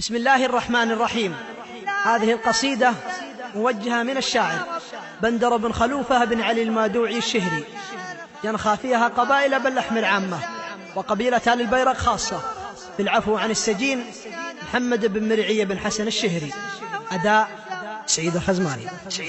بسم الله الرحمن الرحيم. هذه القصيدة موجهة من الشاعر بندر بن خلوفة بن علي المادوعي الشهري، ينخى فيها قبائل بن لحمر عامة وقبيلة آل البيرق خاصة، في العفو عن السجين محمد بن مرعي بن حسن الشهري. أداء سعيد الخزماني. لا إله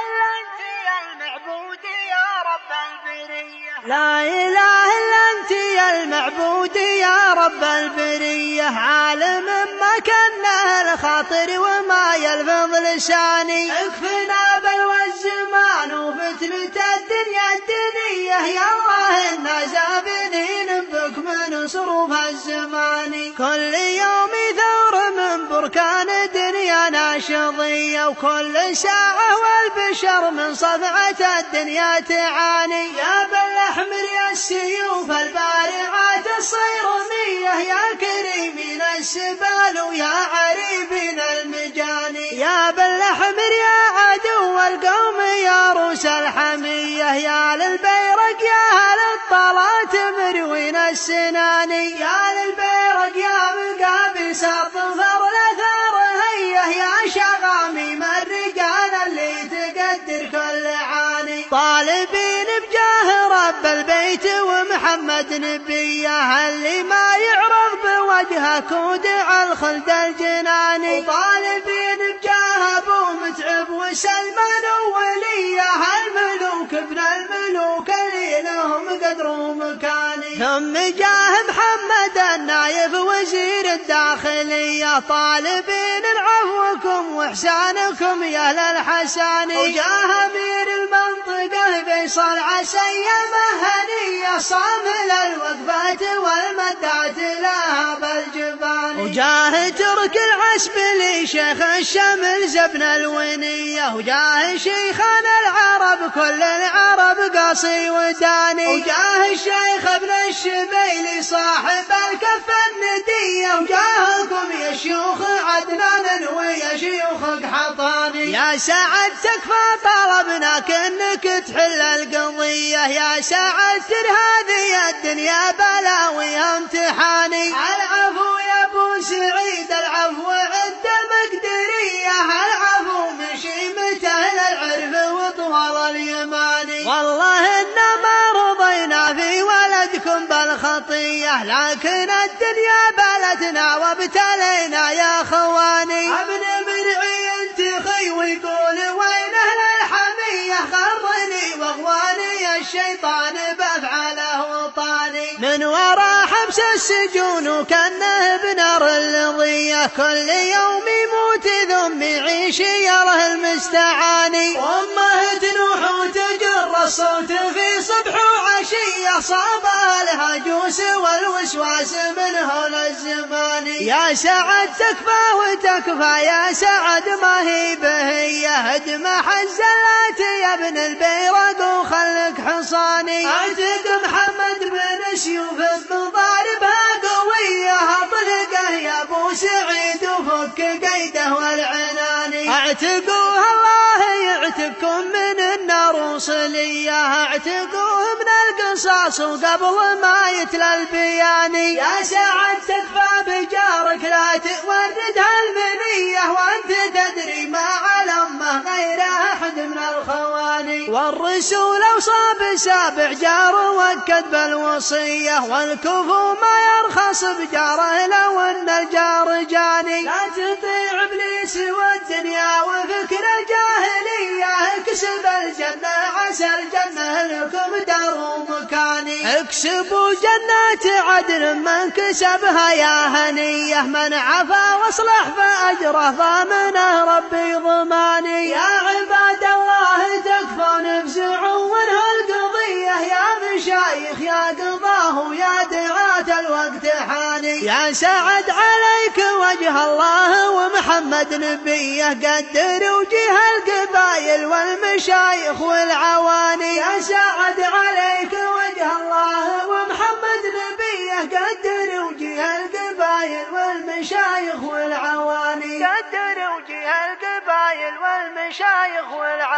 إلا أنت يا المعبود يا رب البرية، لا إله إلا أنت يا المعبود يا رب البرية، عالم ما كان الخاطر وما يلفظ لساني، اكفنا بلوى الزمان وفتنة الدنيا الدنية، يا الله إنا زابنين بك من صروف الزمان، كل يوم ثور من بركان الدنيا ناشضية، وكل ساعة والبشر من صفعة الدنيا تعاني، يا بالأحمر يا السيوف البارعات الصيرمية، يا كريمين السبال ويا عريبين المجاني، يا بالأحمر يا عدو القوم يا روس الحمية، يا للبيرق يا للطلات مروين السناني، يا للبيرق يا مقابل سطفر الأثار هيه، يا شغامي من الرجال اللي تقدر كل عاني، طالبين بجاه رب البيت ومحمد نبيه، اللي ما يعرف بوجهك ودع الخلد الجناني، وطالبين بجاه ابو متعب وسلمان ووليه، الملوك ابن الملوك اللي لهم قدر ومكاني، ثم جاه محمد النايف وزير الداخلية، طالبين عفوكم واحسانكم يا اهل الحساني، وجاه امير المنطقة فيصل عسي مهنية، صامل الوقفات والمدات لها بالجبان، وجاه ترك العسبلي شيخ الشمل زبن الونية، وجاه شيخان العرب كل العرب قاصي وداني، وجاه الشيخ ابن الشبيلي صاحب الكف الندية، وجاهكم يا شيوخ عدنان ويا شيوخ قحطاني، يا سعد تكفى طلبناك انك تحل القضية، يا سعد هذه الدنيا بلاوي امتحاني، العفو يا ابو سعيد العفو عند المقدرية، العفو من شيمته للعرف وطوال اليماني، والله انما رضينا في ولدكم بالخطية، لكن الدنيا بلتنا وابتلينا يا خواني، ابن مرعي انت خي ويقول وين اهل الحمية، خرني واغواني الشيطان بافعاله وطاني، من وراء حبس السجون وكانه بنار اللظية، كل يوم يموت ثم يعيش يره المستعاني، وامه تنوح وتجر الصوت في صبح وعشية، صابها الهجوس والوسواس من هول الزمان، يا سعد تكفى وتكفى يا سعد ما هي بهية، هدم حزلات يا ابن البيرق وخلك حصاني، اعتق محمد بن سيوف بضاربها قوية، اطلقه يا ابو سعيد وفك قيده والعناني، اعتقوها الله يعتقكم من النار وصلية، اعتقوه من القصاص وقبل ما يتلى البياني، يا سعد تكفى بجارك لا توردها المنية، وانت تدري ما على امه غير احد من الخواني، والرسول اوصى بسابع جار وكد بالوصية، والكفو ما يرخص بجاره لو ان الجار جاني، لا تطيع ابليس والدنيا وفكر الجاهلية، اكسب الجنة عسى الجنة لكم دار ومكاني، اكسبوا جنات عدن من كسبها يا هنية، من عفا واصلح فأجره ضامنه ربي ضماني، يا عباد الله تكفون افزعوا وانهوا القضية، يا مشايخ يا قضاه يا دعاة الوقت حاني، يا سعد عليك وجه الله ومحمد نبيه، قدر وجه القبايل والمشايخ والعواني، يا سعد عليك وجه الله ومحمد نبيه، قدر وجه القبايل والمشايخ والعواني، قدر وجه القبايل والمشايخ والعواني.